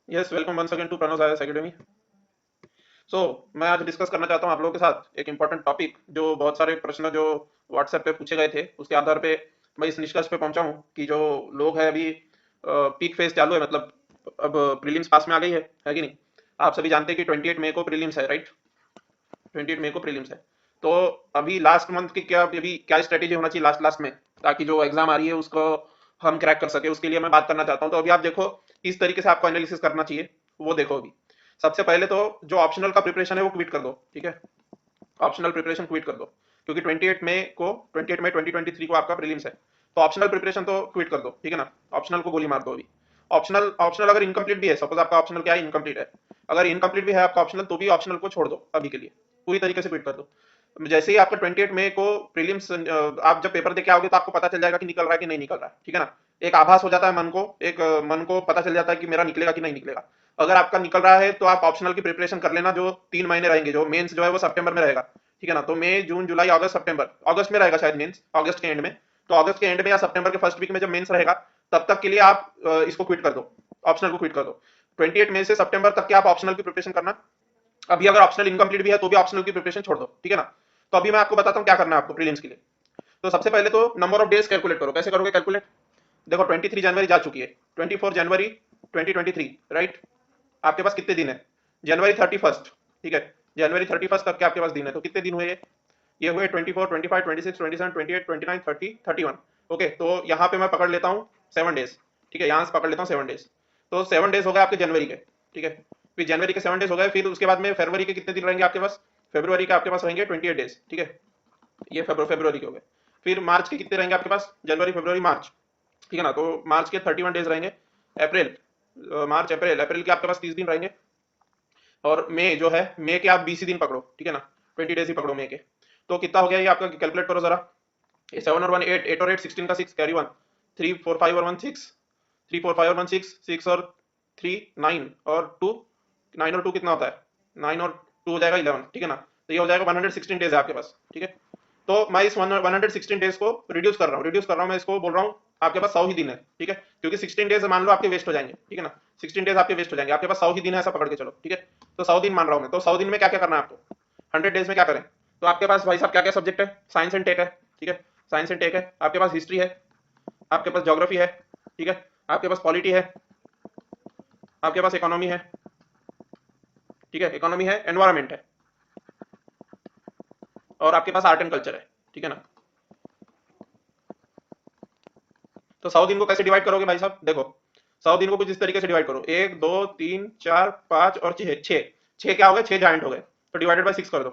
Yes, welcome once again to Pranav IAS academy. So मैं आज discuss करना चाहता हूँ आप लोगों के साथ एक इंपॉर्टेंट टॉपिक, जो बहुत सारे प्रश्न जो व्हाट्सएप पे पूछे गए थे उसके आधार पे मैं इस निष्कर्ष पे पहुंचा हूँ कि जो लोग हैं अभी पीक फेज चालू है, मतलब अब प्रीलिम्स पास में आ गई है कि नहीं। आप सभी जानते हैं कि 28 मई को प्रीलिम्स है, राइट। 28 मई को प्रीलिम्स है। तो अभी लास्ट मंथ की क्या अभी क्या स्ट्रेटेजी होना चाहिए लास्ट लास्ट में, ताकि जो एग्जाम आ रही है उसको हम क्रैक कर सके, उसके लिए मैं बात करना चाहता हूँ। तो अभी आप देखो किस तरीके से आपको एनालिसिस करना चाहिए, वो देखो। अभी सबसे पहले तो जो ऑप्शनल का प्रिपरेशन है वो क्विट कर दो, ठीक है। ऑप्शनल प्रिपरेशन क्विट कर दो, क्योंकि 28 मई 2023 को आपका प्रीलिम्स है। तो ऑप्शनल प्रिपरेशन तो क्विट कर दो, ठीक है ना। ऑप्शनल को गोली मार दो अभी। ऑप्शनल ऑप्शनल अगर इनकम्प्लीट भी है, सपोज आपका ऑप्शनल क्या है, इनकम्प्लीट है। अगर इनकम्प्लीट भी है आपका ऑप्शनल, तो भी ऑप्शनल को छोड़ दो अभी के लिए, पूरी तरीके से क्विट कर दो। जैसे ही आपका 28 मई को प्रीलिम्स, आप जब पेपर देके आओगे तो आपको पता चल जाएगा कि निकल रहा है कि नहीं निकल रहा है, ठीक है ना। एक आभास हो जाता है मन को, एक मन को पता चल जाता है कि मेरा निकलेगा कि नहीं निकलेगा। अगर आपका निकल रहा है तो आप ऑप्शनल की प्रिपरेशन कर लेना। जो 3 महीने रहेंगे, जो मेंस जो है वो सितंबर में रहेगा, ठीक है ना। तो मई जून जुलाई अगस्त सितंबर, अगस्त में रहेगा शायद मेंस, अगस्त के एंड में। तो अगस्त के एंड में या सितंबर के फर्स्ट वीक में जब मेंस रहेगा, तब तक के लिए आप इसको क्विट कर दो, ऑप्शनल को क्विट कर दो। 28 मई से सितंबर तक के आप ऑप्शनल की प्रिपरेशन करना। अभी अगर ऑप्शनल इनकम्प्लीट भी है तो भी ऑप्शनल की प्रिपरेशन छोड़ दो, ठीक है ना। तो अभी मैं आपको बताता हूँ क्या करना है आपको प्रीलिम्स के लिए। तो सबसे पहले तो नंबर ऑफ डेज कैलकुलेट करो। कैसे करोगे कैलकुलेट? देखो 23 जनवरी जा चुकी है, 24 जनवरी 2023, राइट। आपके पास कितने दिन है? जनवरी 31, ठीक है। जनवरी 31 तक के आपके पास दिन है, तो कितने दिन हुए ये हुए 24, 25, 26, 27, 28, 29, 30, 31। ओके, तो यहाँ पे मैं पकड़ लेता हूँ 7 डेज, ठीक है। यहाँ से पकड़ लेता हूँ 7 डेज। तो 7 डेज हो गए आपके जनवरी के, ठीक है। फिर जनवरी के 7 डेज हो गए, फिर उसके बाद में फरवरी के कितने दिन रहेंगे आपके पास? फरवरी के आपके पास रहेंगे 28 डेज, ठीक है। ये फरवरी के हो गए। फिर मार्च के कितने रहेंगे आपके पास? जनवरी फरवरी मार्च, ठीक है ना। तो मार्च के 31 डेज रहेंगे। अप्रैल, मार्च अप्रैल, अप्रैल के आपके पास 30 दिन रहेंगे। और मई जो है, मई के आप 20 ही दिन पकड़ो, ठीक है ना। 20 डेज ही पकड़ो मई के। तो कितना हो गया ये आपका, कैलकुलेट करो जरा। ये 7 और 1 8, 8 और 8 16 का 6 कैरी 1, 3 4 5 और 1 6, 3 4 5 और 1 6, 6 और 3 9 और 2, 9 और 2 कितना होता है? 9 और 2 हो जाएगा 11, ठीक है ना। तो ये हो जाएगा 116 डेज है आपके पास, ठीक है। तो मैं इस 116 डेज को रिड्यूस कर रहा हूँ मैं इसको बोल रहा हूँ आपके पास 100 ही दिन है, ठीक है। क्योंकि 16 डेज मान लो आपके वेस्ट हो जाएंगे, ठीक है ना। 16 डेज आपके वेस्ट हो जाएंगे, आपके पास 100 ही दिन है ऐसा पकड़ के चलो, ठीक है। तो 100 दिन मान रहा हूँ मैं, तो 100 दिन में क्या क्या करना है आपको, 100 डेज में क्या करें। तो आपके पास भाई साहब क्या क्या सब्जेक्ट है? साइंस एंड टेक है, ठीक है। साइंस एंड टेक है, आपके पास हिस्ट्री है, आपके पास ज्योग्राफी है, ठीक है। आपके पास पॉलिटी है, आपके पास इकोनॉमी है, ठीक है। इकोनॉमी है, एनवायरमेंट है, और आपके पास आर्ट एंड कल्चर है, ठीक है ना। तो 100 दिन को कैसे डिवाइड करोगे भाई साहब? देखो 100 दिन को कुछ इस तरीके से डिवाइड करो, 1 2 3 4 5 और 6, 6 6 क्या हो गए? 6 जॉइंट हो गए। तो डिवाइडेड बाई 6 कर दो।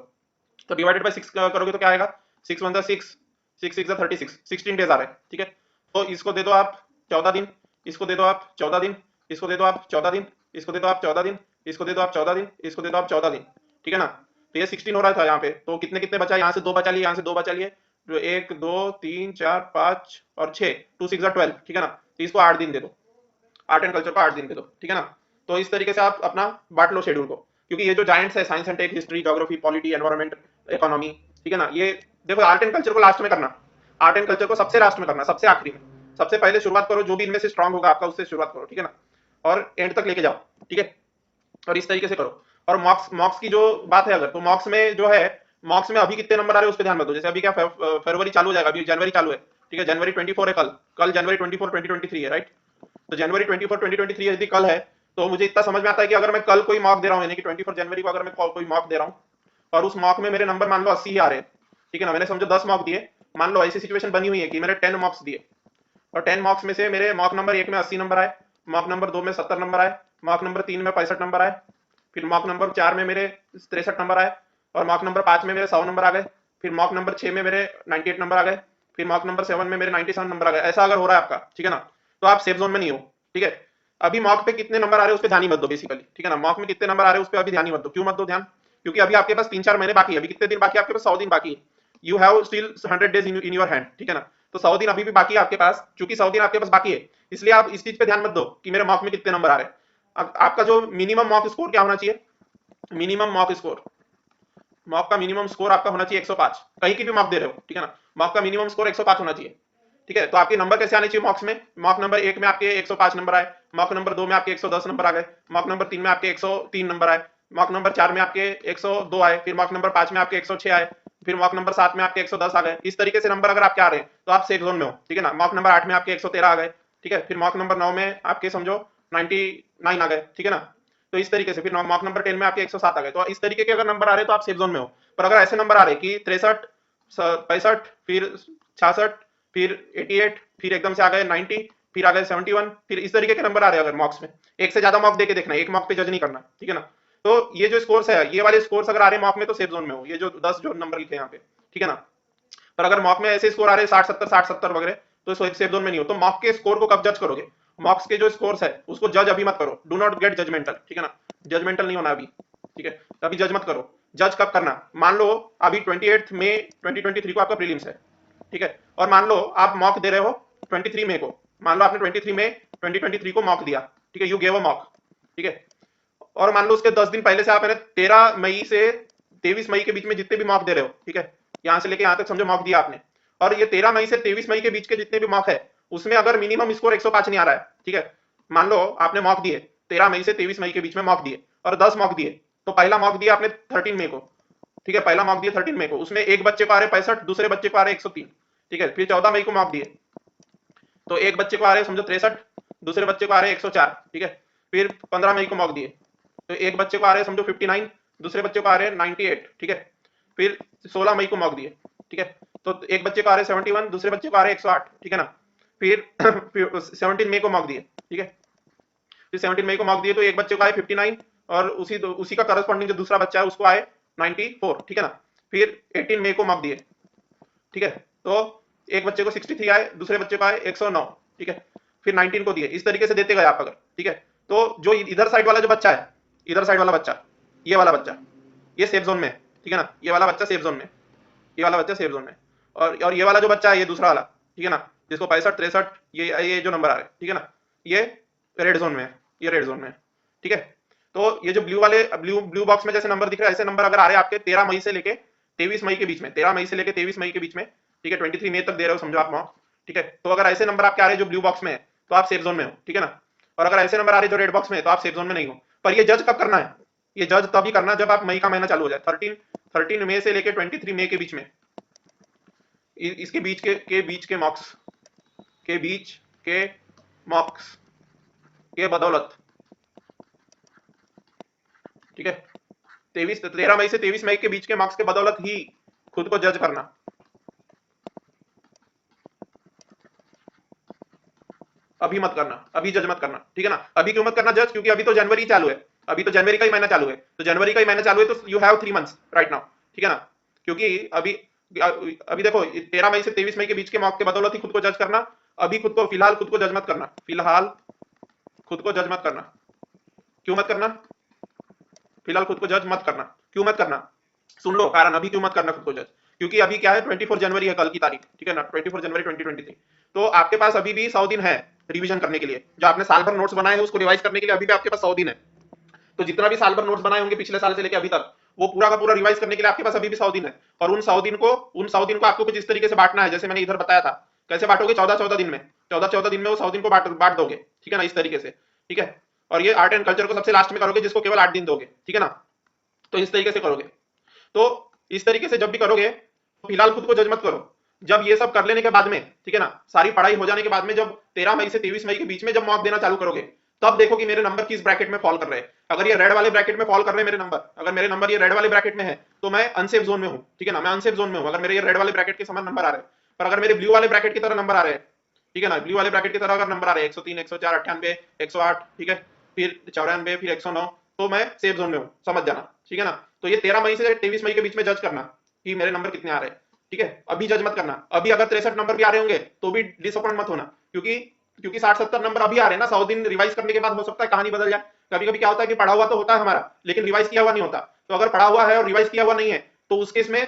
तो डिवाइडेड बाई 6 करोगे तो क्या आएगा? 6 1 6, 6 6 36, 16 डेज आ रहे हैं, ठीक है। तो इसको दे दो आप 14 दिन, इसको दे दो आप 14 दिन, इसको दे दो आप 14 दिन, इसको दे दो आप 14 दिन, इसको दे दो आप 14 दिन, इसको दे दो आप 14 दिन, ठीक है ना। तो ये 16 हो रहा था यहाँ पे, तो कितने कितने बचा? यहाँ से 2 बचा लिए, यहाँ से 2 बचा लिए। तो 1 2 3 4 5 और 6, 2 6 12, ठीक है ना। तो इसको 8 दिन दे दो, आर्ट एंड कल्चर को 8 दिन दे दो, ठीक है ना। तो इस तरीके से आप अपना बांट लो शेड्यूल को, क्योंकि ये जो जाइंट्स है, science and tech, history, geography, polity, environment, economy, ठीक है ना। ये देखो आर्ट एंड कल्चर को लास्ट में करना, आर्ट एंड कल्चर को सबसे लास्ट में करना, सबसे आखिरी में। सबसे पहले शुरुआत करो, जो भी इनमें से स्ट्रांग होगा आपका उससे शुरुआत करो, ठीक है ना। और एंड तक लेके जाओ, ठीक है। और इस तरीके से करो। और मॉक्स मॉक्स की जो बात है, अगर तो मॉक्स में जो है, मॉक्स में अभी कितने नंबर आ रहे हैं उस पर ध्यान मत दो। जैसे अभी क्या फरवरी चालू हो जाएगा, अभी जनवरी चालू है, ठीक है। जनवरी 24 है कल, कल जनवरी 24 2023 है, राइट। तो जनवरी 24 2023 यदि कल है, तो मुझे इतना समझ में आता है कि अगर मैं कल कोई मॉक दे रहा हूँ, यानी कि 24 जनवरी को अगर मैं कोई मॉक दे रहा हूँ, और उस मॉक में मेरे नंबर मान लो 80 ही आ रहे हैं, ठीक है ना। मैंने समझो 10 मॉक दिए, मान लो ऐसी सिचुएशन बनी हुई है कि मैंने 10 मॉक्स दिए, और 10 मॉक्स में से मेरे मॉक नंबर 1 में 80 नंबर आए, मॉक नंबर 2 में 70 नंबर आए, मॉक नंबर 3 में 65 नंबर आए, फिर मॉक नंबर 4 में मेरे 63 नंबर आए, और मॉक नंबर 5 में मेरे 100 नंबर आ गए, फिर मॉक नंबर 6 में मेरे 98 नंबर आ गए, फिर मॉक नंबर 7 में मेरे 97 नंबर आ गए। ऐसा अगर हो रहा है आपका, ठीक है ना, तो आप सेफ जोन में नहीं हो, ठीक है। अभी मॉक पे कितने नंबर आ रहे हैं उस पर ध्यान ही मत दो बेसिकली, ठीक है ना। मॉक में कितने नंबर आ रहे हैं उस पर अभी ध्यान ही मत दो। क्यों मत दो ध्यान? क्योंकि अभी आपके पास 3 4 महीने बाकी है। अभी कितने दिन बाकी है आपके पास? 100 दिन बाकी है। You have still 100 days in your hand, ठीक है ना। तो 100 दिन अभी भी बाकी है आपके पास। चूंकि 100 दिन आपके पास बाकी है, इसलिए आप इस चीज पे ध्यान मत दो कि मेरे मॉक में कितने नंबर आ रहे हैं। आपका जो मिनिमम मॉक स्कोर क्या होना चाहिए? मिनिमम मॉक स्कोर, मॉक का मिनिमम स्कोर आपका होना चाहिए 105। कहीं की भी मॉक दे रहे हो, ठीक है ना, मॉक का मिनिमम स्कोर 105 होना चाहिए, ठीक है। तो आपके नंबर कैसे आने चाहिए मॉक्स में? मॉक नंबर 1 में आपके 105 नंबर आए, मॉक नंबर 2 में आपके 110 नंबर आ गए, मॉक नंबर 3 में आपके 103 नंबर आए, मॉक नंबर 4 में आपके 102 आए, फिर मॉक नंबर 5 में आपके 106 आए, फिर मॉक नंबर 7 में आपके 110 आ गए। इस तरीके से नंबर अगर आपके आ रहे हैं तो आप सेफ जोन में हो, ठीक है ना। मॉक नंबर 8 में आपके 113 आ गए, ठीक है। फिर मॉक नंबर 9 में आपके समझो 99 आ गए, ठीक है ना। तो इस तरीके से फिर मॉक नंबर 10 में आपके 107 आ गए। तो इस तरीके के अगर नंबर आ रहे हैं तो आप सेफ जोन में हो। पर अगर ऐसे नंबर आ रहे कि 63, 65, फिर 66, फिर 88, फिर एकदम से आ गए 90, फिर आ गए 71, फिर इस तरीके के नंबर आ रहे हैं अगर मॉक्स में, एक से ज्यादा मॉक देके देखना, एक मॉक पे जज नहीं करना, ठीक है ना। तो ये जो स्कोर्स है, ये वाले स्कोर्स अगर आ रहे हैं मॉक में तो सेफ जोन में हो, ये जो 10 जो नंबर लिखे यहाँ पे, ठीक है ना। पर अगर मॉक में ऐसे स्कोर आ रहे हैं 60 70 वगैरह, तो सेफ जोन में नहीं हो। तो मॉक के स्कोर को कब जज करोगे? मॉक्स के जो स्कोर्स है उसको जज अभी मत करो, डू नॉट गेट जजमेंटल, ठीक है ना। जजमेंटल नहीं होना अभी, ठीक है। अभी जज मत करो। जज कब करना? मान लो अभी 28 मई 2023 को आपका प्रीलिम्स है, ठीक है। और मान लो आप मॉक दे रहे हो 23 मई को, मान लो आपने 23 मई 2023 को मॉक दिया, ठीक है, यू गेव अ मॉक, ठीक है। और मान लो उसके 10 दिन पहले से आप 13 मई से 23 मई के बीच में जितने भी मॉक दे रहे हो, ठीक है, यहां से लेके यहां तक समझो मॉक दिया आपने, और ये 13 मई से 23 मई के बीच के जितने भी मॉक है उसमें अगर मिनिमम स्कोर 105 नहीं आ रहा है, ठीक है। मान लो आपने मॉक दिए 13 मई से 23 मई के बीच में मॉक दिए और 10 मॉक दिए, तो पहला मॉक दिया आपने 13 मई को, ठीक है, पहला मॉक दिया 13 मई को, उसमें एक बच्चे को आ रहे 65, दूसरे बच्चे को आ रहे 103, ठीक है। फिर 14 मई को मॉक दिए तो एक बच्चे को आ रहे समझो 63, दूसरे बच्चे को आ रहे 104, ठीक है। फिर 15 मई को मॉक दिए तो एक बच्चे को आ रहे समझो 59, दूसरे बच्चे को आ रहे 98, ठीक है। फिर 16 मई को मॉक दिए, ठीक है, तो एक बच्चे को आ रहे 71, दूसरे बच्चे को आ रहे 108, ठीक है ना। फिर 17 मई को मॉक दिए, ठीक है। फिर 17 मई को मॉक दिए तो एक बच्चे को आए 59 और उसी का करस्पॉन्डिंग जो दूसरा बच्चा है उसको आए 94, ठीक है ना। फिर 18 मई को मॉक दिए, ठीक है, तो एक बच्चे को 63 आए, दूसरे बच्चे को आए 109, ठीक है। फिर 19 को दिए, इस तरीके से देते गए आप अगर, ठीक है। तो जो इधर साइड वाला जो बच्चा है, इधर साइड वाला बच्चा, ये वाला बच्चा, ये सेफ जोन में है, ठीक है ना। ये वाला बच्चा सेफ जोन में, ये वाला बच्चा सेफ जोन में, और ये वाला जो बच्चा है ये दूसरा वाला, ठीक है ना, जिसको 65 63 ये जो नंबर आ रहे हैं, ठीक है ना, ये रेड जोन में है, ये रेड जोन में है, ठीक है। तो ये जो ब्लू वाले ब्लू बॉक्स में जैसे नंबर दिख रहा है, ऐसे नंबर अगर आ रहे हैं आपके 13 मई से लेके 23 मई के बीच में, 13 मई से लेके 23 मई के बीच में, ठीक है, 23 मई तक दे रहे हो समझो आप मॉक, ठीक है। तो अगर ऐसे नंबर आपके आ रहे हैं जो ब्लू बॉक्स में है तो आप सेफ जोन में हो, ठीक है ना। और अगर ऐसे नंबर आ रहे हैं जो रेड बॉक्स में है तो आप सेफ जोन में नहीं हो। पर ये जज कब करना है? ये जज तभी करना जब आप मई का महीना चालू हो जाए, 13 मई से लेके 23 मई के बीच में, इसके बीच के मॉक्स के बीच के मॉक्स के बदौलत, ठीक है, 13 मई से 23 मई के बीच के मार्क्स के बदौलत ही खुद को जज करना। अभी मत करना, अभी जज मत करना, ठीक है ना। अभी क्यों मत करना जज? क्योंकि अभी तो जनवरी चालू है, अभी तो जनवरी का ही महीना चालू है, तो जनवरी का ही महीना चालू है तो you have 3 months right now, ठीक है ना। क्योंकि अभी अभी देखो 13 मई से 23 मई के बीच के मॉक के बदौलत ही खुद को जज करना। अभी खुद को फिलहाल खुद को जज मत करना, फिलहाल खुद को जज मत करना। क्यों मत करना? फिलहाल खुद को जज मत करना। क्यों मत करना? सुन लो कारण, अभी क्यों मत करना खुद को जज? क्योंकि अभी क्या है 24 जनवरी है कल की तारीख, ठीक है ना, 24 जनवरी 2023। तो आपके पास अभी भी 100 दिन है रिवीजन करने के लिए। जो आपने साल भर नोट्स बनाए हैं उसको रिवाइज करने के लिए अभी भी आपके पास 100 दिन है। तो जितना भी साल भर नोट्स बनाए होंगे पिछले साल से लेकर अभी तक, वो पूरा का पूरा रिवाइज करने के लिए आपके पास अभी भी 100 दिन है। और उन 100 दिन को आपको कुछ इस तरीके से बांटना है, जैसे मैंने इधर बताया था। कैसे बांटोगे? 14-14 दिन में, 14-14 दिन में वो 100 दिन को बांट दोगे, ठीक है ना, इस तरीके से, ठीक है। और ये आर्ट एंड कल्चर को सबसे लास्ट में करोगे, जिसको केवल 8 दिन दोगे, ठीक है ना। तो इस तरीके से करोगे। तो इस तरीके से जब भी करोगे तो फिलहाल खुद को जज मत करो। जब ये सब कर लेने के बाद में, ठीक है ना, सारी पढ़ाई हो जाने के बाद में, जब 13 मई से 23 मई के बीच में जब मॉक देना चालू करोगे, तब देखो कि मेरे नंबर किस ब्रैकेट में फॉल कर रहे हैं। अगर ये रेड वाले ब्रैकेट में फॉल कर रहे हैं मेरे नंबर, अगर मेरे नंबर ये रेड वाले ब्रैकेट में है तो मैं अनसेफ जोन में हूं, ठीक है ना, मैं अनसेफ जोन में हूं अगर मेरे ये रेड वाले ब्रैकेट के समान नंबर आ रहे हैं। पर अगर मेरे ब्लू वाले ब्रैकेट की तरह नंबर आ रहे हैं, ठीक है ना, ब्लू वाले ब्रैकेट की तरह अगर नंबर आ रहे हैं 103 104 98 108, ठीक है, फिर 94 फिर 109, तो मैं सेफ जोन में हूं, समझ जाना, ठीक है ना। तो ये 13 मई से 23 मई के बीच में जज करना कि मेरे नंबर कितने आ रहे हैं, ठीक है। अभी जज मत करना। अभी अगर 63 नंबर भी आ रहे होंगे तो भी डिसअपॉइंट मत होना, क्योंकि 60-70 नंबर अभी आ रहे हैं ना, 100 दिन रिवाइज करने के बाद हो सकता है कहानी बदल जाए। कभी कभी क्या होता है कि पढ़ा हुआ तो होता है हमारा, लेकिन रिवाइज किया हुआ नहीं होता। तो अगर पढ़ा हुआ है और रिवाइज किया हुआ नहीं है तो उस केस में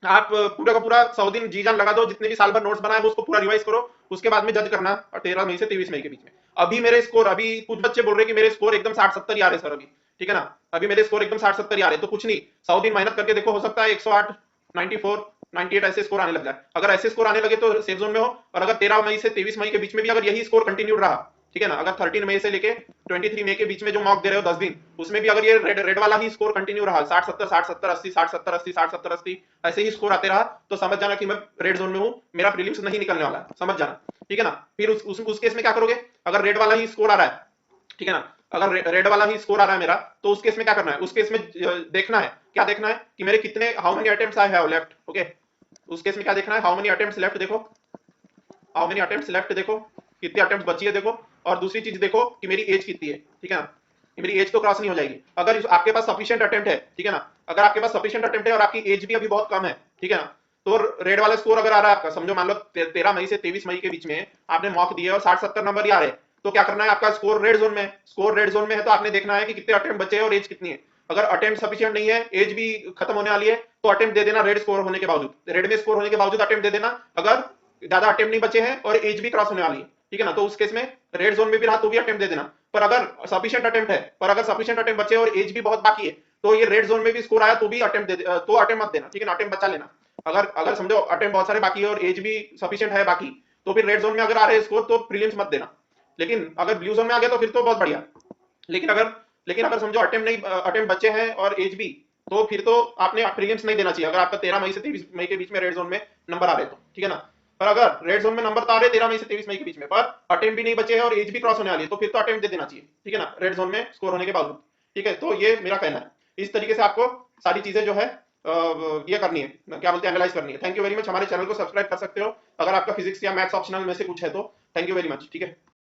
आप पूरा का पूरा 100 दिन जी जान लगा दो, जितने भी साल भर नोट्स बनाए उसको पूरा रिवाइज करो, उसके बाद में जज करना 13 मई से 23 मई के बीच में। अभी मेरे स्कोर, अभी कुछ बच्चे बोल रहे हैं कि मेरे स्कोर एकदम 60-70 ही आ रहे सर अभी, ठीक है ना, अभी मेरे स्कोर एकदम 60-70 ही आ रहे, तो कुछ नहीं, 100 दिन मेहनत करके देखो, हो सकता है 108 94 98 ऐसे स्कोर आने लग जाए। अगर ऐसे स्कोर आने लगे तो सेफ जोन में हो, और अगर 13 मई से 23 मई के बीच में भी अगर यही स्कोर कंटिन्यू रहा, ठीक है ना, अगर 13 मई से लेके 23 मई के बीच में जो मॉक दे रहे हो 10 दिन, उसमें भी अगर ये रेड रेड वाला ही स्कोर कंटिन्यू रहा, 60 70 60 70 80 60 70 80 60 70 80 ऐसे ही स्कोर आते रहा, तो समझ जाना कि मैं रेड जोन में हूं, मेरा प्रीलिम्स नहीं निकलने वाला है, समझ जाना, ठीक है ना। फिर उस केस में क्या करोगे, अगर रेड वाला ही स्कोर आ रहा है, ठीक है ना, अगर रेड वाला ही स्कोर आ रहा है मेरा, तो उस केस में क्या करना है, उस केस में देखना है, क्या देखना है कि मेरे कितने, how many attempts I have left, okay. उस केस में क्या देखना है, हाउ मेनी अटेम्प्ट्स लेफ्ट देखो, हाउ मेनी अटेम्प्ट्स लेफ्ट देखो, कितने अटेम्प्ट्स बची है देखो, और दूसरी चीज देखो कि मेरी एज कितनी है, ठीक है ना, मेरी एज तो क्रॉस नहीं हो जाएगी। अगर आपके पास सफिशिएंट अटेम्प्ट है, ठीक है ना, अगर आपके पास सफिशिएंट अटेम्प्ट है और आपकी एज भी अभी बहुत कम है, ठीक है ना, तो रेड वाला स्कोर अगर आ रहा है आपका, समझो मान लो 13 मई से 23 मई के बीच में आपने मॉक दिए और 60 70 नंबर ही आ रहे, तो क्या करना है, आपका स्कोर रेड जोन में, स्कोर रेड जोन में है तो आपने देखना है कि कितने अटेम्प्ट बचे हैं और एज कितनी है। अगर अटेम्प्ट सफिशिएंट नहीं है, एज भी खत्म होने वाली है, तो अटेम्प्ट दे देना रेड स्कोर होने के बावजूद, रेड में स्कोर होने के बावजूद अटेम्प्ट दे देना। अगर ज्यादा अटेम्प्ट नहीं बचे हैं और एज भी क्रॉस होने वाली है, ठीक है ना, तो उस केस में रेड जोन में भी रहा तो भी अटेम्प्ट दे देना। पर अगर सफिशिएंट अटेम्प्ट है, पर अगर सफिशिएंट अटेम्प्ट बचे और एज भी बहुत बाकी है, तो ये रेड जोन में भी स्कोर आया तो भी अटेम्प्ट दे, तो अटेम्प्ट मत देना, ठीक है ना, अटेम्प्ट बचा लेना। अगर अगर समझो अटेम्प्ट बहुत सारे बाकी है और एज भी सफिशिएंट है बाकी, तो फिर रेड जोन में अगर आ रहे स्कोर तो प्रीलिम्स मत देना। लेकिन अगर ब्लू जोन में आ गया तो फिर तो बहुत बढ़िया। लेकिन अगर समझो अटेम्प्ट नहीं, अटेम्प्ट बचे हैं और एज भी, तो फिर तो आपने प्रीलिम्स नहीं देना चाहिए, अगर आपका 13 मई से 23 मई के बीच में रेड जोन में नंबर आ रहे तो, ठीक है ना। पर अगर रेड जोन में नंबर तो आ रहे 13 मई से 23 मई के बीच में, पर अटेम्प्ट भी नहीं बचे हैं और एज भी क्रॉस होने वाली है, तो फिर तो अटेम्प्ट दे देना चाहिए, ठीक है ना, रेड जोन में स्कोर होने के बावजूद, ठीक है। तो ये मेरा कहना है, इस तरीके से आपको सारी चीजें जो है ये करनी है, क्या बोलते हैं, एनालाइज करनी है। थैंक यू वेरी मच, हमारे चैनल को सब्सक्राइब कर सकते हो अगर आपका फिजिक्स या मैथ्स ऑप्शनल में से कुछ है तो। थैंक यू वेरी मच, ठीक है।